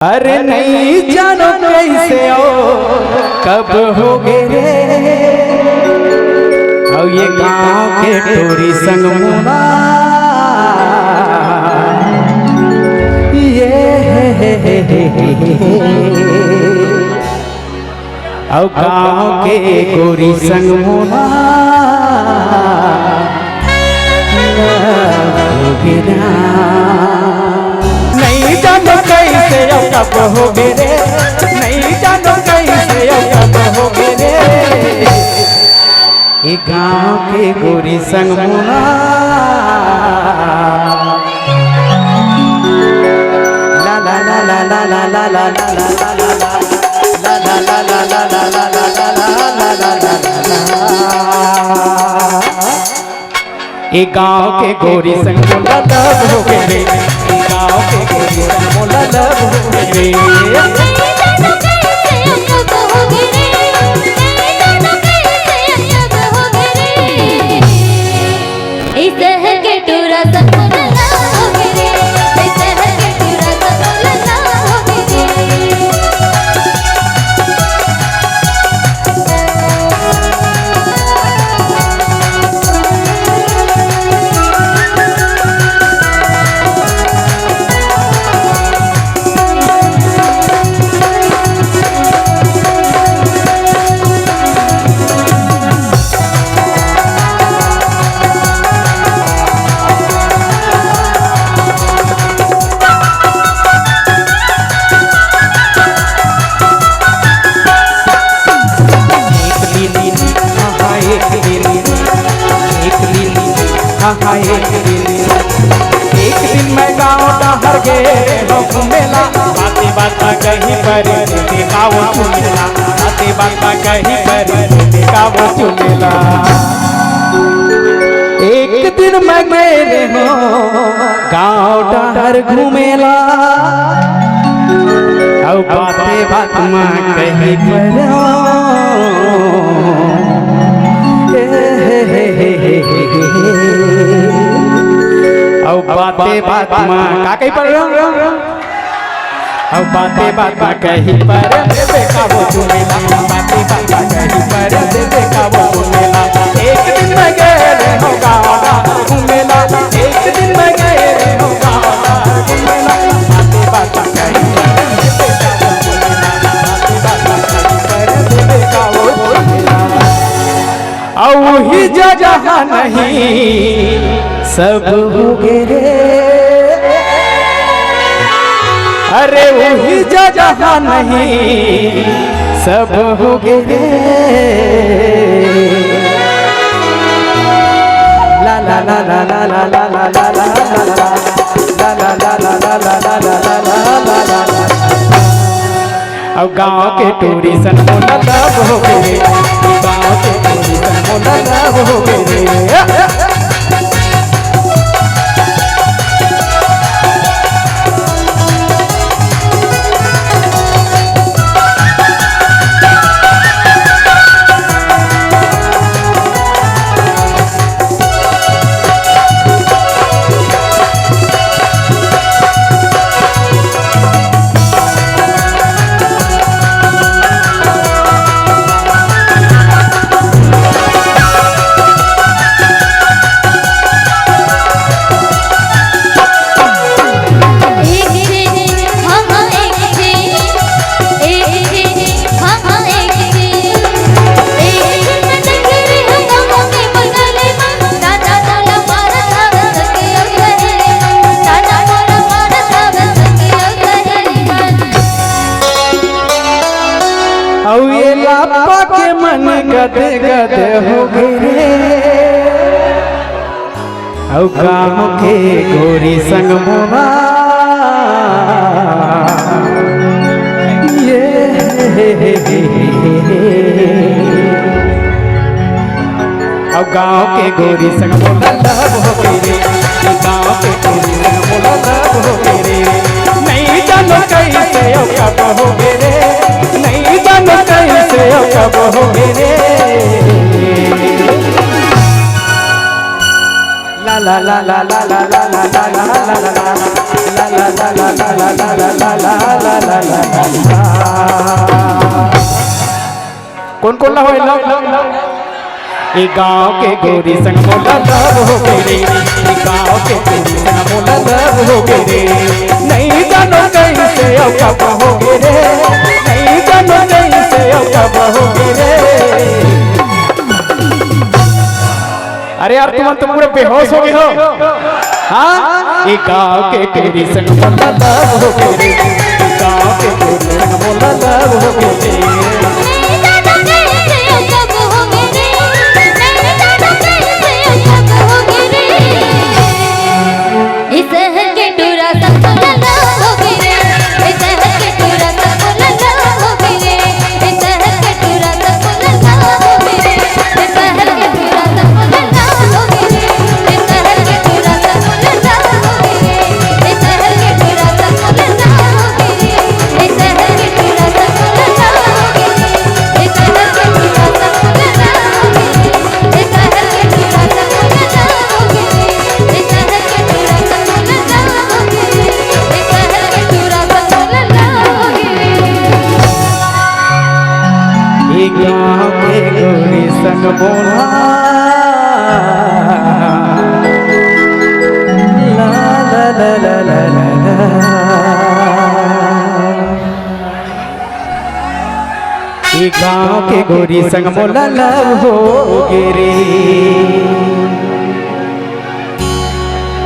अरे नहीं जानो कैसे आओ कब होगे रे और ये गांव के टोरी संग मुना ये और गांव के गोरी संग मुना नहीं जानो कैसे कब होगे रे, नहीं जानो कैसे कब होगे रे, ये गांव के गोरी संग मुना ला ला ला ला ला ला ला ला ला ये गांव के गोरी संग मुना लब हो गए, गांव के गोरी संग मुना लब हो गए। एक दिन मैं गाँव डहर गए घूमेला, बातें बातें कहीं पर देखा वो चुनेला, बातें बातें कहीं पर देखा वो चुनेला। एक दिन मैं गए हो गाँव डहर घूमेला और बातें बातें कहीं पर और बातें बात का कहीं पर और बातें बात कहीं पर देखा वो चुनेला, बातें बात कहीं पर देखा वो चुनेला। एक दिन मैं गए हो गाँव घूमेला, एक दिन मैं गए हो गाँव घूमेला, बातें बात कहीं पर देखा वो चुनेला, बातें बात कहीं पर देखा वो चुनेला। और ही जगह नहीं सब हो गे, अरे वही जगह नहीं सब हो गे, ला ला ला ला ला ला ला ला ला ला ला ला ला ला। अब गाँव के टोरी सन मोला लब हो गए, गाँव के टोरी सन मोला लब हो गए। और ये लापा के मन गद गद हो गए, और गाँव के गोरी संग मुना ये और गाँव के गोरी संग मुना लब हो गए, गाँव के गोरी संग मुना लब हो गए। नहीं जानो कैसे कब हो गए, नहीं जानो कैसे कब हो रे, ला ला ला ला ला ला ला ला ला ला ला ला ला ला ला ला ला ला ला ला ला ला ला ला ला। कौन कौन ला होइल ए गाँव के गोरी संग मोला लव हो गए रे, ए गाँव के गोरी संग मोला लव हो गए रे, नहीं जानो कैसे अब कब हो गए रे, नहीं जानो कैसे अब कब हो गए रे। अरे यार तुम तो पूरे बेहोश हो गए हो। हाँ ए गाँव के गोरी संग मोला लव हो गए रे, ए गाँव के गोरी संग मोला लव हो गए रे। गाँव के गोरी संग बोला ला ला ला ला ला ला। गाँव के गोरी संग मोला लव हो गे रे।